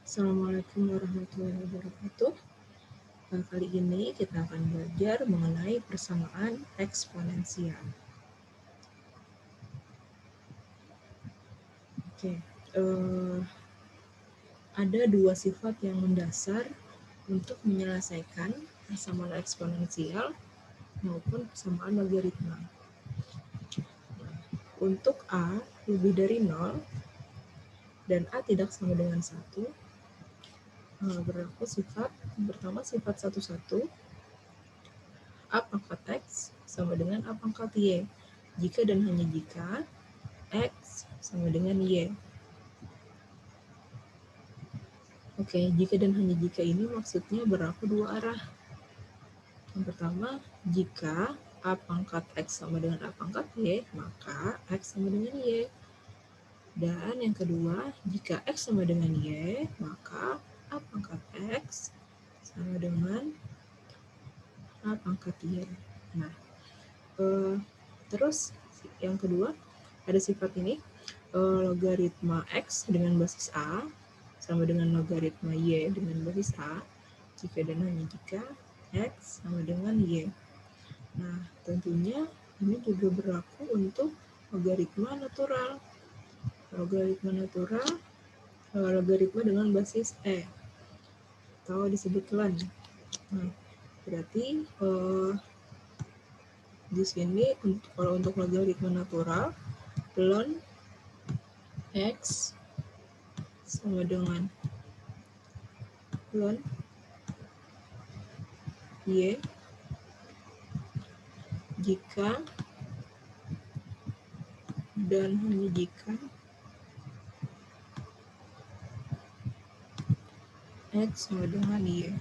Assalamualaikum warahmatullahi wabarakatuh. Kali ini kita akan belajar mengenai persamaan eksponensial. Ada dua sifat yang mendasar untuk menyelesaikan persamaan eksponensial maupun persamaan logaritma. Untuk A lebih dari 0 dan A tidak sama dengan 1, berlaku sifat pertama sifat 1 A pangkat X sama dengan A pangkat Y jika dan hanya jika X sama dengan Y. Jika dan hanya jika ini maksudnya berlaku dua arah. Yang pertama, jika A pangkat X sama dengan A pangkat Y, maka X sama dengan Y. Dan yang kedua, jika X sama dengan Y, maka A pangkat X sama dengan A pangkat Y. Nah, terus yang kedua, ada sifat ini, logaritma X dengan basis A sama dengan logaritma Y dengan basis A jika dan hanya jika X sama dengan Y. Nah, tentunya ini juga berlaku untuk logaritma natural. Logaritma natural, logaritma dengan basis E atau disebut ln. Nah, berarti di sini kalau untuk logaritma natural, ln X sama dengan ln Y jika dan hanya jika X sama dengan Y.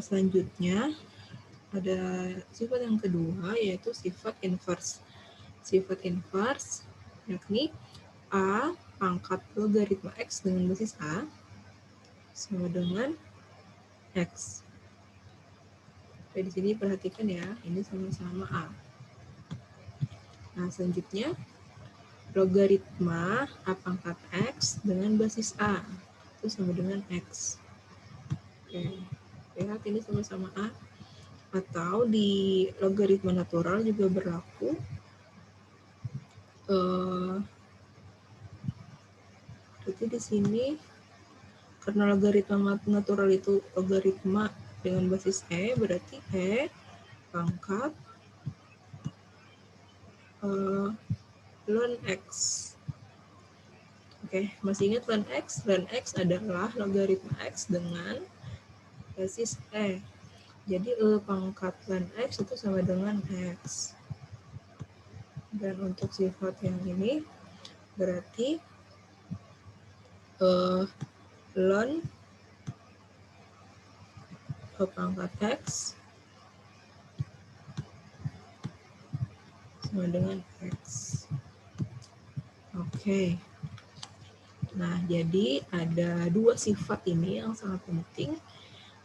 Selanjutnya ada sifat yang kedua yaitu sifat inverse. Sifat inverse yakni A pangkat logaritma X dengan basis A sama dengan X. Di sini perhatikan ya, ini sama-sama A. Nah, selanjutnya logaritma A pangkat X dengan basis A itu sama dengan X. Lihat ini sama-sama A. Atau di logaritma natural juga berlaku berarti di sini karena logaritma natural itu logaritma dengan basis E, berarti E pangkat ln X. Masih ingat ln X? Ln X adalah logaritma X dengan basis E. Jadi E pangkat ln X itu sama dengan X. Dan untuk sifat yang ini berarti ln E pangkat X sama dengan X. Nah, jadi ada dua sifat ini yang sangat penting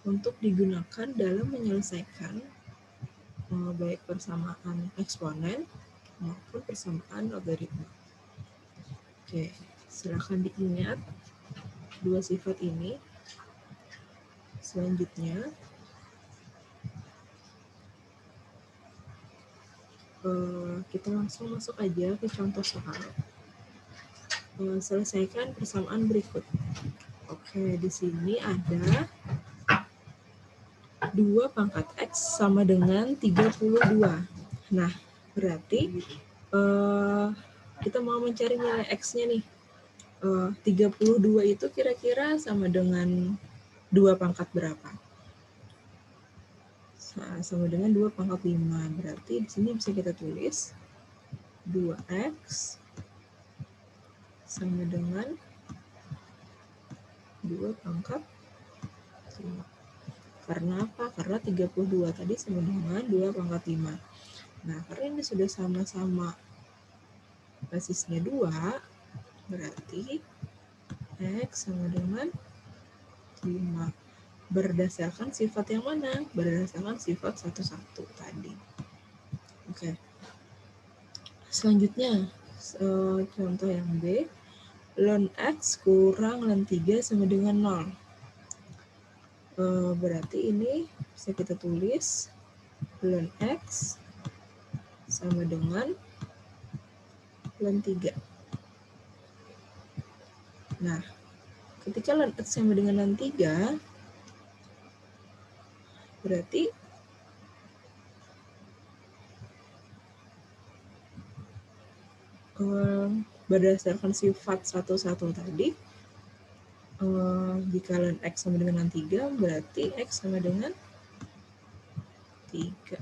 untuk digunakan dalam menyelesaikan baik persamaan eksponen maupun persamaan logaritma. Silakan diingat dua sifat ini. Selanjutnya, kita langsung masuk aja ke contoh soal. Selesaikan persamaan berikut. Di sini ada 2 pangkat X sama dengan 32. Nah, berarti kita mau mencari nilai X-nya nih. 32 itu kira-kira sama dengan 2 pangkat berapa? Sama dengan 2 pangkat 5. Berarti di sini bisa kita tulis 2X sama dengan 2 pangkat 5. Karena apa? Karena 32 tadi sama dengan 2 pangkat 5. Nah, karena ini sudah sama-sama basisnya 2, berarti X sama dengan 5. Berdasarkan sifat yang mana? Berdasarkan sifat 1 tadi. Selanjutnya, contoh yang B, ln X kurang ln 3 sama dengan 0. Berarti ini bisa kita tulis ln X sama dengan ln 3. Nah, ketika ln X sama dengan ln 3, berarti berdasarkan sifat 1 tadi, jika ln X sama dengan ln 3, berarti X sama dengan 3.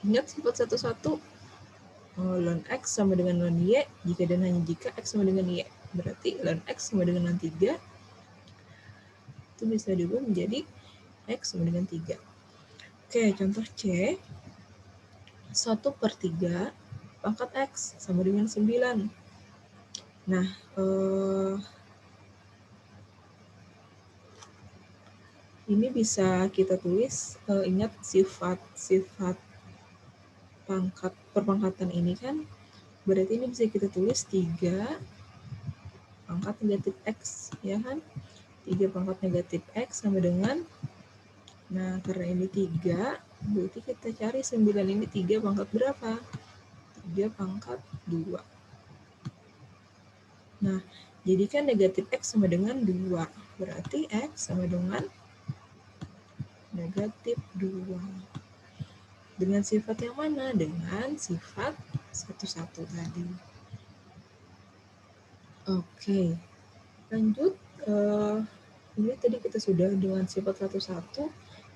Ingat sifat 1, ln X sama dengan ln Y jika dan hanya jika X sama dengan Y. Berarti ln X sama dengan ln 3 itu bisa diubah menjadi X sama dengan 3. Oke, contoh C. 1/3 pangkat X sama dengan 9. Nah, ini bisa kita tulis, ingat sifat perpangkatan ini kan, berarti ini bisa kita tulis 3 pangkat negatif X, ya kan? 3 pangkat negatif X sama dengan, nah karena ini 3, berarti kita cari 9 ini 3 pangkat berapa? 3 pangkat 2. Nah, jadi kan negatif X sama dengan 2, berarti X sama dengan negatif 2. Dengan sifat yang mana? Dengan sifat 1 tadi. Oke, lanjut. Ini tadi kita sudah dengan sifat 1,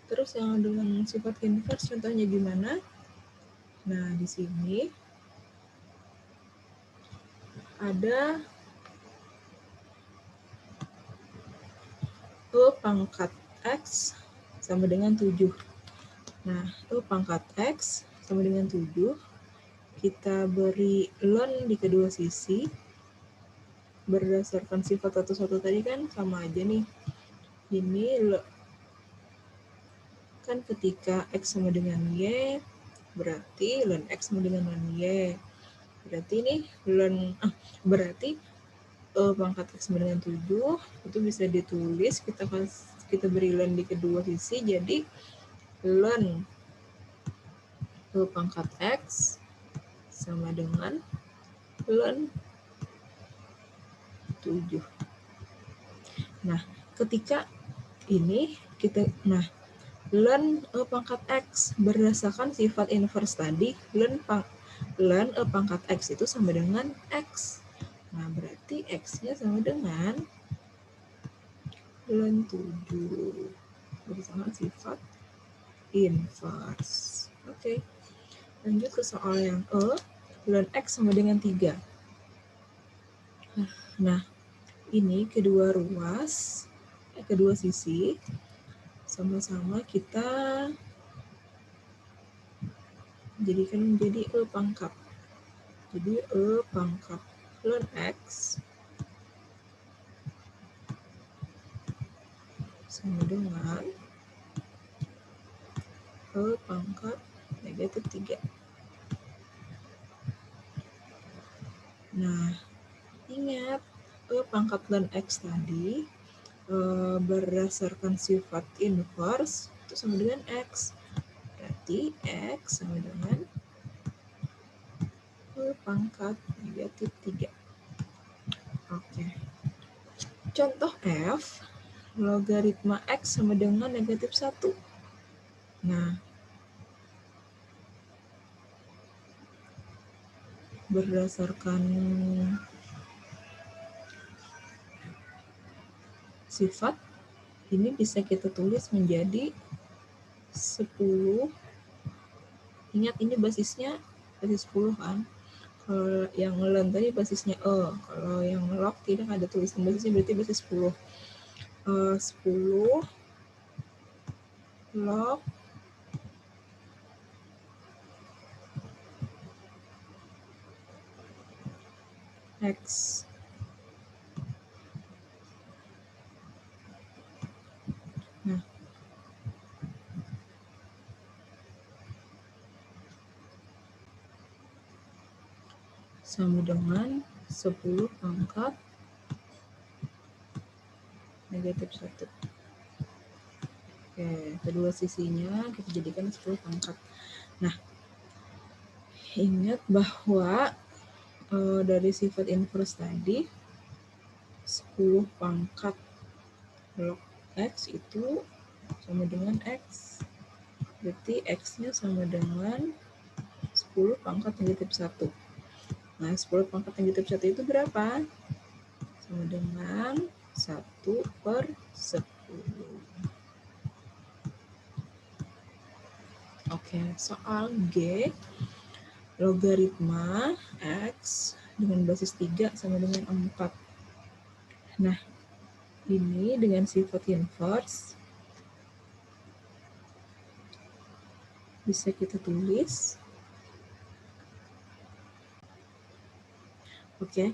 terus yang dengan sifat inverse contohnya gimana? Nah, di sini ada E pangkat X sama dengan 7. Nah, E pangkat X sama dengan 7, kita beri ln di kedua sisi. Berdasarkan sifat 1 tadi kan sama aja nih. Ini kan ketika X sama dengan Y, berarti ln X sama dengan ln Y. Berarti ini berarti E pangkat X sama dengan 7, itu bisa ditulis, kita beri ln di kedua sisi, jadi ln E pangkat X sama dengan ln 7. Nah, ketika ini ln E pangkat X berdasarkan sifat inverse tadi, ln E pangkat X itu sama dengan X. Nah, berarti X-nya sama dengan ln 7 berdasarkan sifat inverse. Oke. Lanjut ke soal yang E, ln X sama dengan 3. Nah, ini kedua sisi sama-sama kita jadikan menjadi E pangkat. Jadi E pangkat ln X sama dengan E pangkat negatif 3. Nah, ingat E pangkat ln X tadi berdasarkan sifat inverse itu sama dengan X. Berarti X sama dengan E pangkat negatif 3. Oke. Contoh F, logaritma X sama dengan negatif 1. Nah, berdasarkan sifat, ini bisa kita tulis menjadi 10. Ingat ini basisnya basis 10 kan? Kalau yang ln tadi basisnya E. Kalau yang log tidak ada tulisan basisnya, berarti basis 10. 10 log X. Nah, sama dengan 10 pangkat negatif 1. Oke, kedua sisinya kita jadikan 10 pangkat. Nah, ingat bahwa dari sifat inverse tadi 10 pangkat log X itu sama dengan X. Berarti X-nya sama dengan 10 pangkat negatif 1. Nah, 10 pangkat negatif 1 itu berapa? Sama dengan 1/10. Oke, soal G, logaritma X dengan basis 3 sama dengan 4. Nah, ini dengan sifat inverse bisa kita tulis. Oke,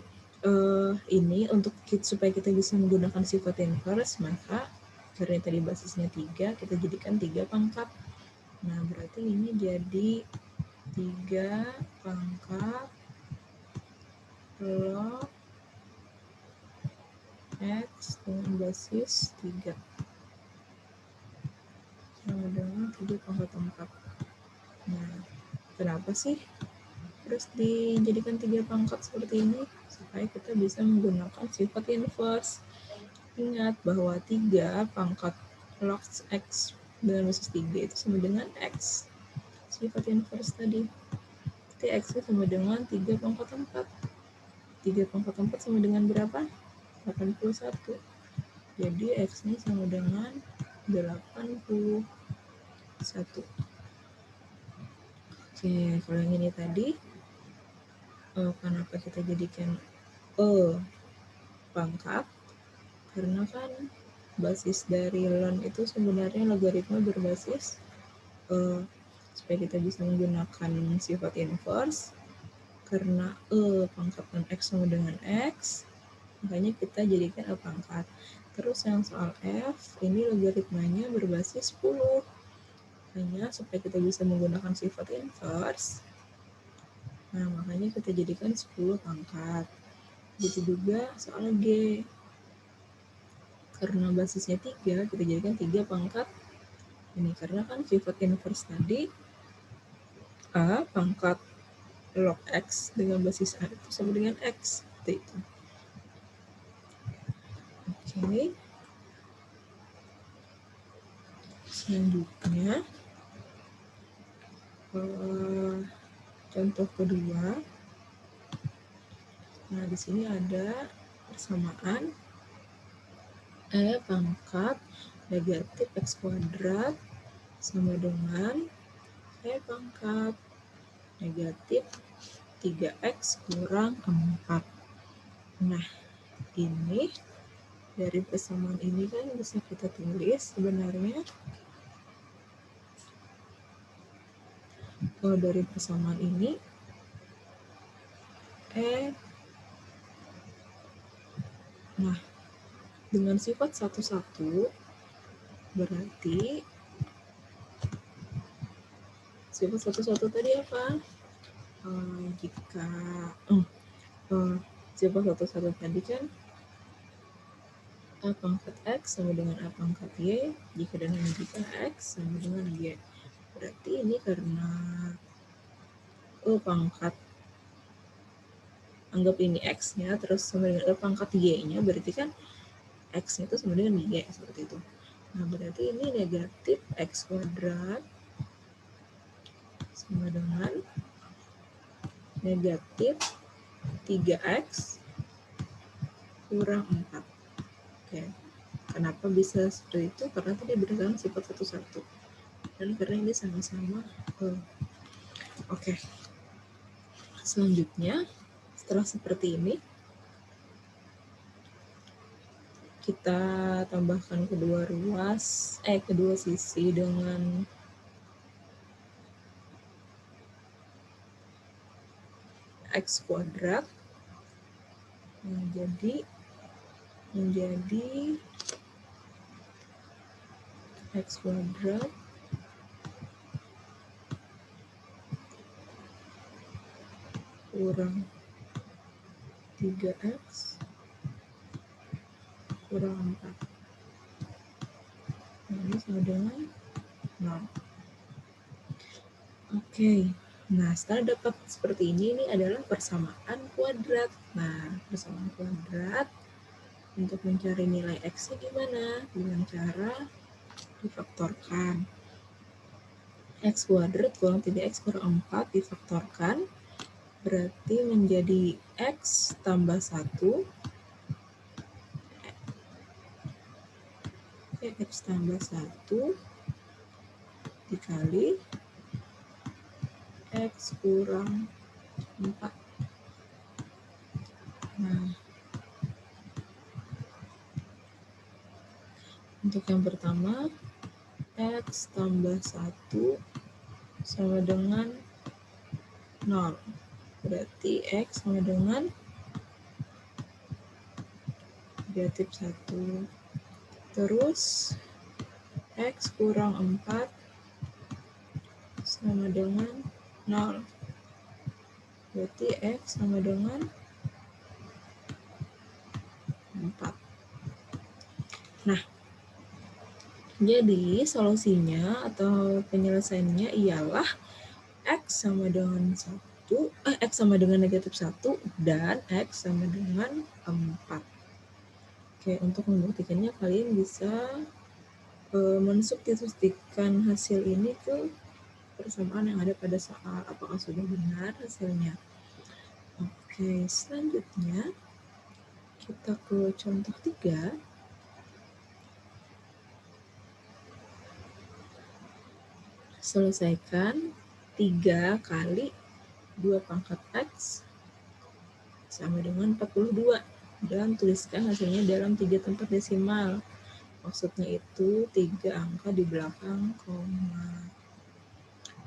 ini untuk supaya kita bisa menggunakan sifat inverse, maka karena tadi basisnya 3, kita jadikan 3 pangkat. Nah, berarti ini jadi 3 pangkat log X dengan basis 3 sama dengan 3 pangkat 4. Nah, kenapa sih terus dijadikan 3 pangkat seperti ini? Supaya kita bisa menggunakan sifat inverse. Ingat bahwa 3 pangkat log X dengan basis 3 itu sama dengan X. Sifat inverse tadi. Jadi X sama dengan 3 pangkat 4. 3 pangkat 4 sama dengan berapa? 81. Jadi X-nya sama dengan 81. Oke, kalau yang ini tadi, kenapa kita jadikan pangkat? Karena kan basis dari ln itu sebenarnya logaritma berbasis supaya kita bisa menggunakan sifat inverse, karena pangkatan X sama dengan X, makanya kita jadikan pangkat. Terus yang soal F, ini logaritmanya berbasis 10. Makanya supaya kita bisa menggunakan sifat inverse, nah makanya kita jadikan 10 pangkat. Begitu juga soal G. Karena basisnya 3, kita jadikan 3 pangkat. Ini karena kan sifat inverse tadi, A pangkat log X dengan basis A itu sama dengan X. Seperti itu. Oke. Selanjutnya, contoh kedua. Nah, di sini ada persamaan E pangkat negatif X kuadrat sama dengan E pangkat negatif 3X kurang 4. Nah, ini dari persamaan ini kan bisa kita tulis sebenarnya dari persamaan ini nah dengan sifat 1,1 berarti sifat 1,1 tadi apa? Jika sifat 1,1 tadi kan A pangkat X sama dengan A pangkat Y, jika dan hanya jika X sama dengan Y. Berarti ini karena pangkat, anggap ini X-nya, terus sama dengan pangkat Y-nya, berarti kan X-nya itu sama dengan Y, seperti itu. Nah, berarti ini negatif X kuadrat sama dengan negatif 3X kurang 4. Oke. Kenapa bisa seperti itu? Karena tadi berdasarkan sifat 1,1. Dan karena ini sama-sama Oke. Selanjutnya, setelah seperti ini, kita tambahkan kedua sisi dengan X kuadrat menjadi X kuadrat kurang 3x kurang 4. Nah, ini sama dengan 0. Oke, nah setelah dapat seperti ini adalah persamaan kuadrat. Nah, persamaan kuadrat untuk mencari nilai x-nya gimana? Dengan cara difaktorkan. X kuadrat kurang 3x kurang 4 difaktorkan, berarti menjadi x tambah 1. X tambah 1 dikali X kurang 4. Nah, untuk yang pertama, X tambah 1 sama dengan 0. Berarti X sama dengan negatif 1. Terus, X kurang 4 sama dengan 0. Berarti X sama dengan 4. Nah, jadi solusinya atau penyelesaiannya ialah X sama dengan 1, X sama dengan negatif 1 dan X sama dengan 4. Oke, untuk membuktikannya kalian bisa mensubstitusikan hasil ini ke persamaan yang ada pada saat apakah sudah benar hasilnya. Oke, selanjutnya kita ke contoh 3. Selesaikan 3 kali 2 pangkat X sama dengan 42. Dan tuliskan hasilnya dalam 3 tempat desimal. Maksudnya itu 3 angka di belakang koma.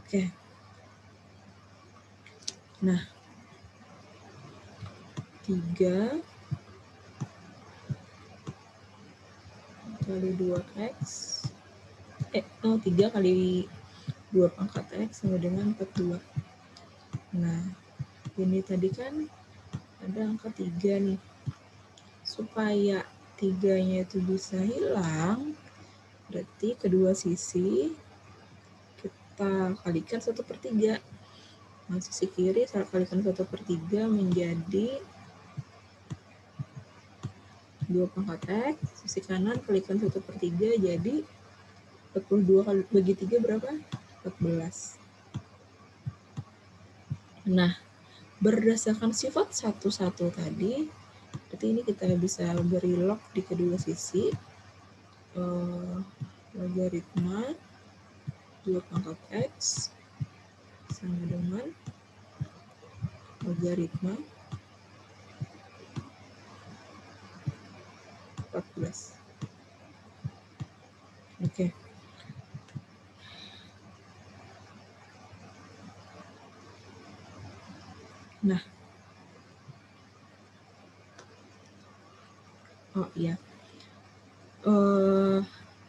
Oke. Nah, 3 kali 2x 3 kali 2 pangkat X sama dengan 42. Nah, ini tadi kan ada angka 3 nih. Supaya 3-nya itu bisa hilang, berarti kedua sisi kita kalikan 1/3. Nah, sisi kiri saya kalikan 1/3 menjadi 2 pangkat X. Sisi kanan kalikan 1/3 jadi 42 kali bagi 3 berapa? 14. Nah, berdasarkan sifat 1 tadi, berarti ini kita bisa beri log di kedua sisi. Logaritma 2 pangkat X sama dengan logaritma 14. Oke. Nah,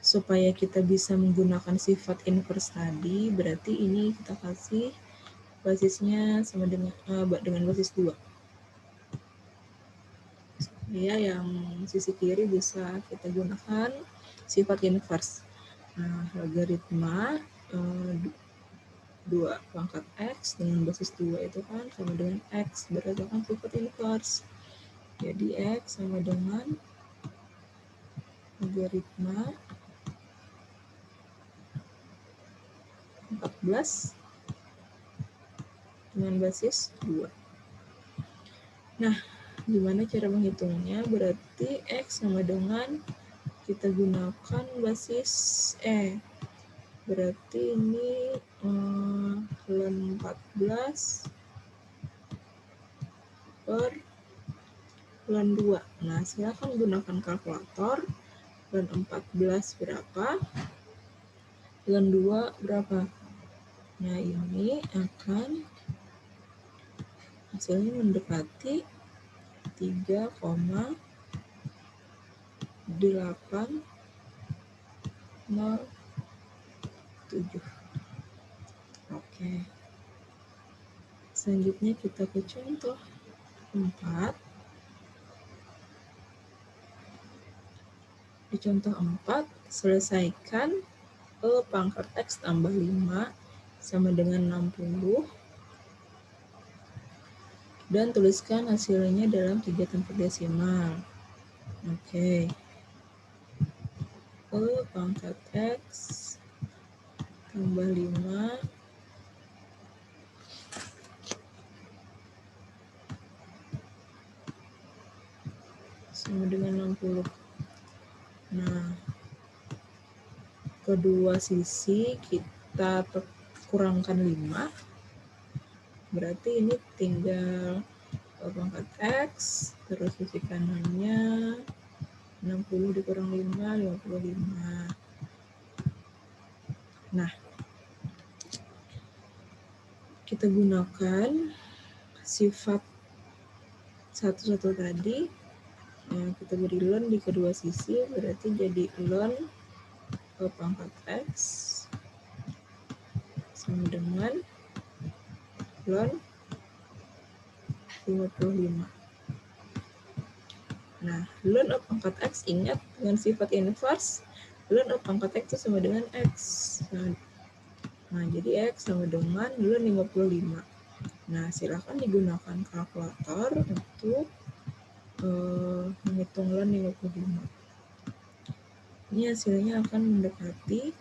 supaya kita bisa menggunakan sifat inverse tadi, berarti ini kita kasih basisnya sama dengan basis 2. Ya, yang sisi kiri bisa kita gunakan sifat inverse. Nah, logaritma 2 pangkat X dengan basis 2 itu kan sama dengan X berdasarkan sifat inverse. Jadi X sama dengan logaritma 14 dengan basis 2. Nah, gimana cara menghitungnya? Berarti X sama dengan kita gunakan basis berarti ini ln 14 per ln 2. Nah, silakan gunakan kalkulator. Ln 14 berapa? Ln 2 berapa? Nah, ini akan hasilnya mendekati 3,807. Oke. Selanjutnya kita ke contoh 4. Di contoh 4, selesaikan E pangkat X tambah 5 sama dengan 60 dan tuliskan hasilnya dalam 3 tempat desimal. Oke. E pangkat X tambah 5 sama dengan 60. Nah, kedua sisi kita kurangkan 5. Berarti ini tinggal pangkat X, terus sisi kanannya 60 dikurang 5, 55. Nah, kita gunakan sifat satu-satu tadi. Kita beri ln di kedua sisi, berarti jadi ln pangkat X sama dengan ln 55. Nah, ln pangkat X, ingat dengan sifat inverse, ln pangkat X itu sama dengan X. Nah, jadi X sama dengan ln 55. Nah, silakan digunakan kalkulator untuk menghitung ln 55. Ini hasilnya akan mendekati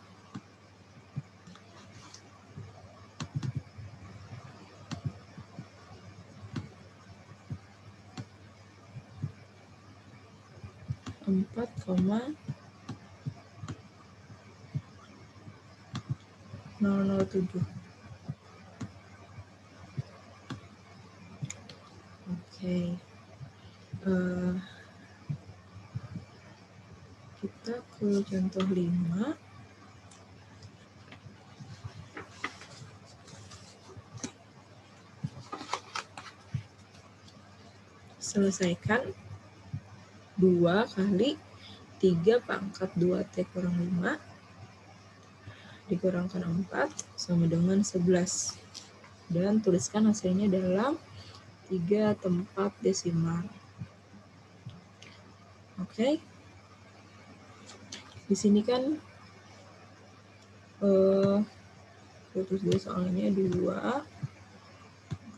4,007. Oke. Kita ke contoh 5. Selesaikan 2 kali 3 pangkat 2T kurang 5 dikurangkan 4 sama dengan 11. Dan tuliskan hasilnya dalam 3 tempat desimal. Oke. Di sini kan terus dia soalnya 2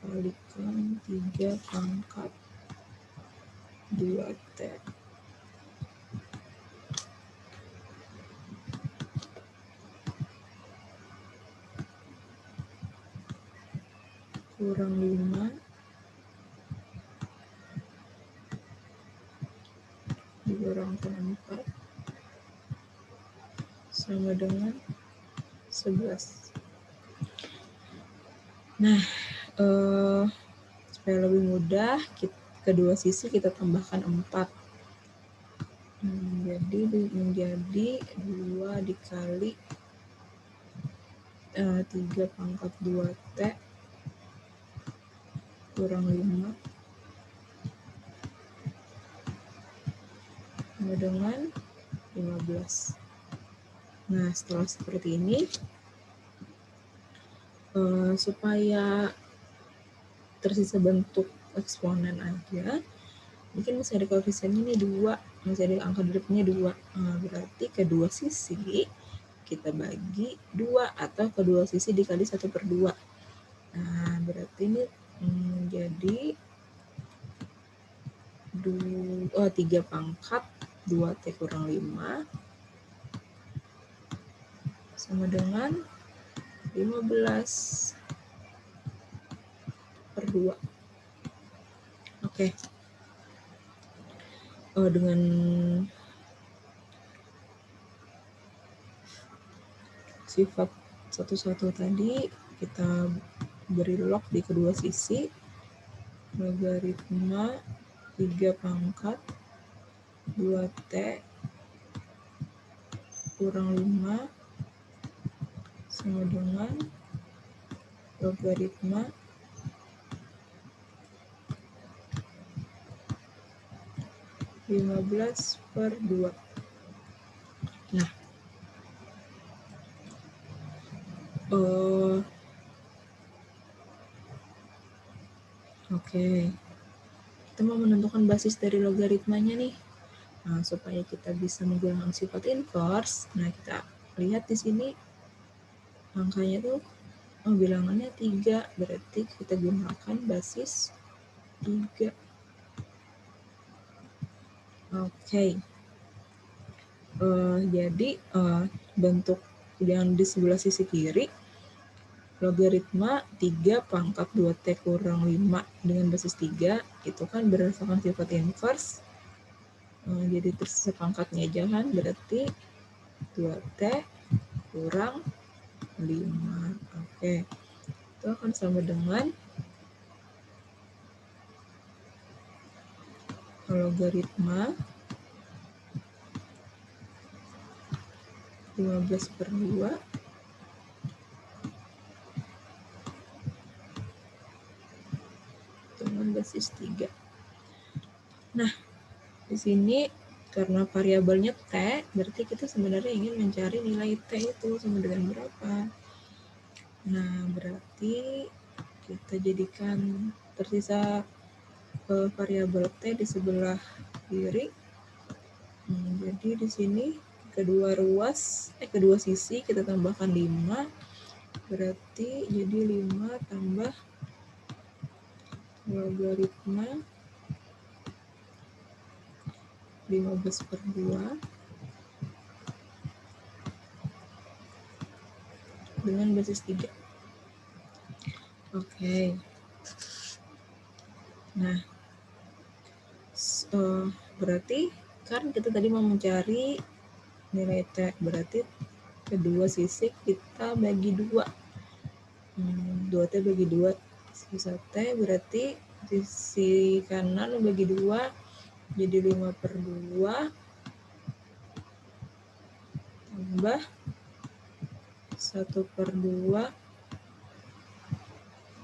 kalikan 3 pangkat 2T kurang 5 dikurangkan 4 sama dengan 11. Nah, supaya lebih mudah, kedua sisi kita tambahkan 4. Jadi menjadi 2 dikali 3 pangkat 2T kurang 5 sama dengan 15. Nah, setelah seperti ini, supaya tersisa bentuk eksponen aja, mungkin masih ada koefisiennya nih 2, masih ada angka derivnya 2. Berarti kedua sisi kita bagi 2 atau kedua sisi dikali 1/2. Nah, berarti ini menjadi 3 pangkat 2T kurang 5 sama dengan 15/2. Oke. Dengan sifat satu-satu tadi, kita beri log di kedua sisi, logaritma 3 pangkat 2T kurang 5 sama dengan logaritma 15/2. Nah, oke. Kita mau menentukan basis dari logaritmanya nih. Nah, supaya kita bisa menggunakan sifat inverse, nah kita lihat di sini angkanya tuh bilangannya 3, berarti kita gunakan basis 3. Oke. Jadi bentuk yang di sebelah sisi kiri, logaritma 3 pangkat 2T kurang 5 dengan basis 3, itu kan berdasarkan sifat inverse. Jadi tersisa pangkatnya aja kan, berarti 2T kurang 5. Oke. Itu akan sama dengan logaritma 15/2 dengan basis 3. Nah, di sini karena variabelnya T, berarti kita sebenarnya ingin mencari nilai T itu sama dengan berapa. Nah, berarti kita jadikan tersisa variabel T di sebelah kiri. Jadi di sini kedua sisi kita tambahkan 5, berarti jadi 5 tambah logaritma 15/2 dengan basis 3. Oke. Nah, berarti kan kita tadi mau mencari nilai T, berarti kedua sisi kita bagi 2. 2T bagi 2, sisa T, berarti sisi kanan bagi 2, jadi 5/2 tambah 1/2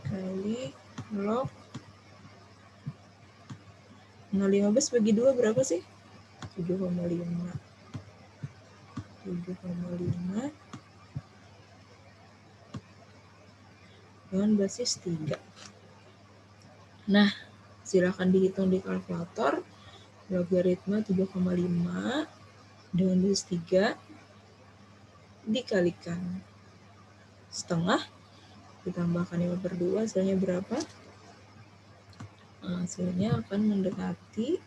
kali log. Nah, 15 bagi 2 berapa sih? 7,5. 7,5 dengan basis 3. Nah, silakan dihitung di kalkulator. Logaritma 7,5 dengan basis 3 dikalikan setengah, ditambahkan 5/2, hasilnya berapa? Hasilnya akan mendekati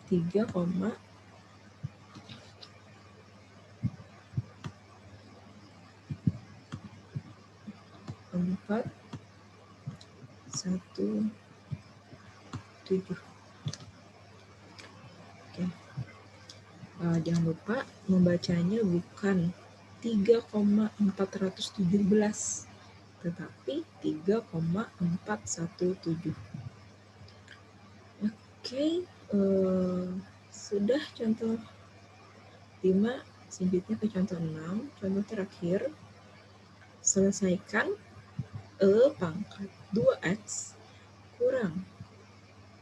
3,417. Oke. Jangan lupa membacanya bukan 3,417, tetapi 3,417. Oke, sudah contoh 5, selanjutnya ke contoh 6. Contoh terakhir, selesaikan E pangkat 2X kurang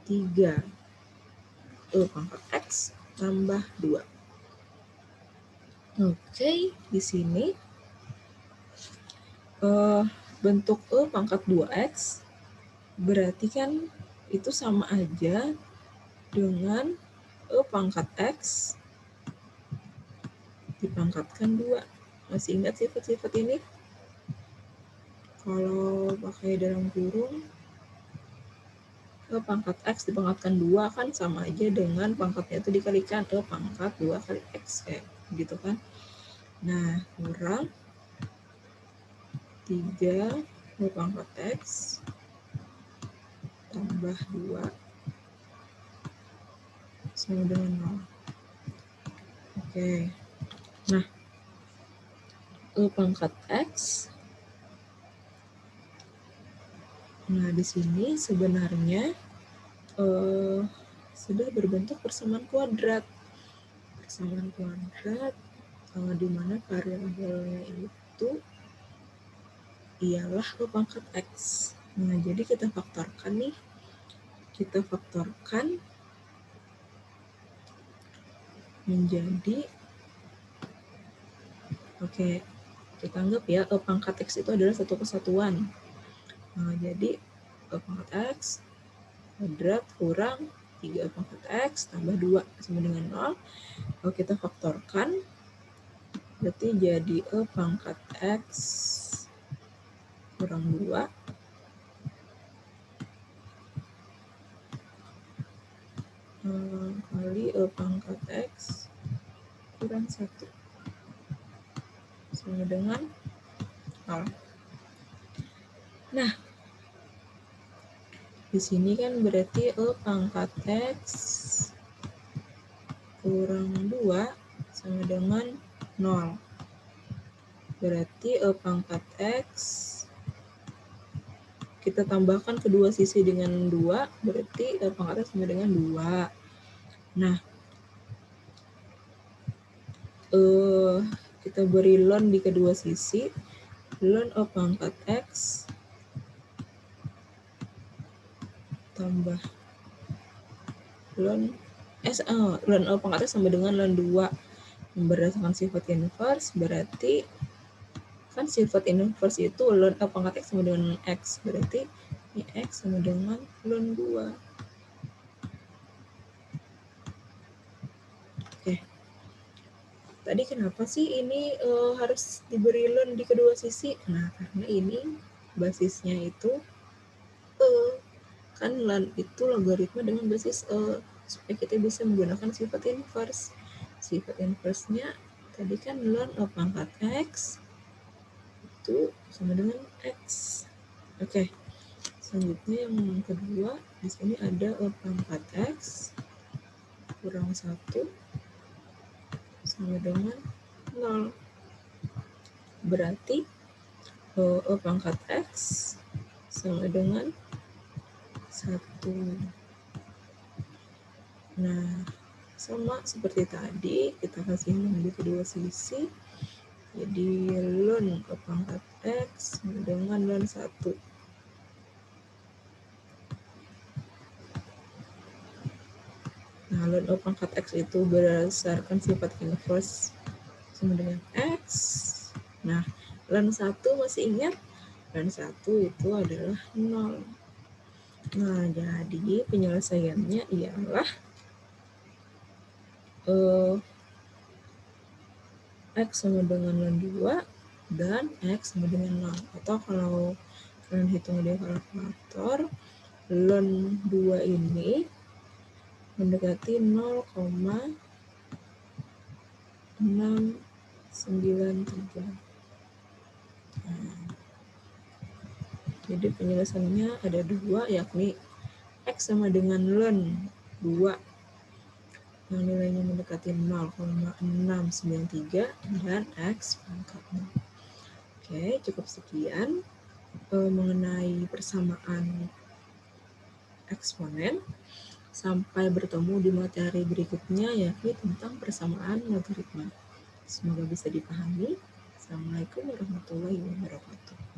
3 E pangkat X tambah 2. Oke, di sini bentuk E pangkat 2X berarti kan itu sama aja dengan E pangkat X dipangkatkan 2. Masih ingat sifat-sifat ini? Kalau pakai dalam kurung, E pangkat X dipangkatkan 2 kan sama aja dengan pangkatnya itu dikalikan E pangkat 2 kali X, kayak gitu kan. Nah, kurang 3 E pangkat X tambah 2 sama dengan 0. Oke. Nah, E pangkat X. Nah, di sini sebenarnya sudah berbentuk persamaan kuadrat. Persamaan kuadrat di mana variabelnya itu ialah E pangkat X. Nah, jadi kita faktorkan nih. Kita faktorkan menjadi, oke, kita anggap ya E pangkat X itu adalah satu kesatuan. Nah, jadi E pangkat X kuadrat kurang 3 pangkat X tambah 2 sama dengan 0. Kalau kita faktorkan, berarti jadi E pangkat X kurang 2 kali E pangkat X kurang 1 sama dengan 0. Nah, di sini kan berarti E pangkat X kurang 2 sama dengan 0. Berarti E pangkat X, kita tambahkan kedua sisi dengan 2, berarti E pangkat X sama dengan 2. Nah, kita beri ln di kedua sisi, ln E pangkat X tambah ln E pangkat X sama dengan ln 2 berdasarkan sifat inverse, berarti kan sifat inverse itu ln E pangkat X sama dengan X, berarti ini X sama dengan ln 2. Oke. Tadi kenapa sih ini harus diberi ln di kedua sisi? Nah, karena ini basisnya itu kan ln itu logaritma dengan basis supaya kita bisa menggunakan sifat inverse. Sifat inverse-nya tadi kan ln E pangkat X itu sama dengan X. Oke. Selanjutnya yang kedua, di sini ada E pangkat X kurang 1 sama dengan 0. Berarti E pangkat X sama dengan 1. Nah, sama seperti tadi, kita kasih ln di kedua sisi. Jadi ln E pangkat X sama dengan ln 1. Nah, ln E pangkat X itu berdasarkan sifat inverse sama dengan X. Nah, ln 1 masih ingat? Ln 1 itu adalah 0. Nah, jadi penyelesaiannya ialah X sama dengan ln 2 dan X sama dengan 0. Atau kalau kalian hitung di kalkulator, ln 2 ini mendekati 0,693. Nah, jadi penyelesaiannya ada 2, yakni X sama dengan ln 2 yang nilainya mendekati 0,693 dan X pangkat 0. Oke, cukup sekian mengenai persamaan eksponen. Sampai bertemu di materi berikutnya, yakni tentang persamaan logaritma. Semoga bisa dipahami. Assalamualaikum warahmatullahi wabarakatuh.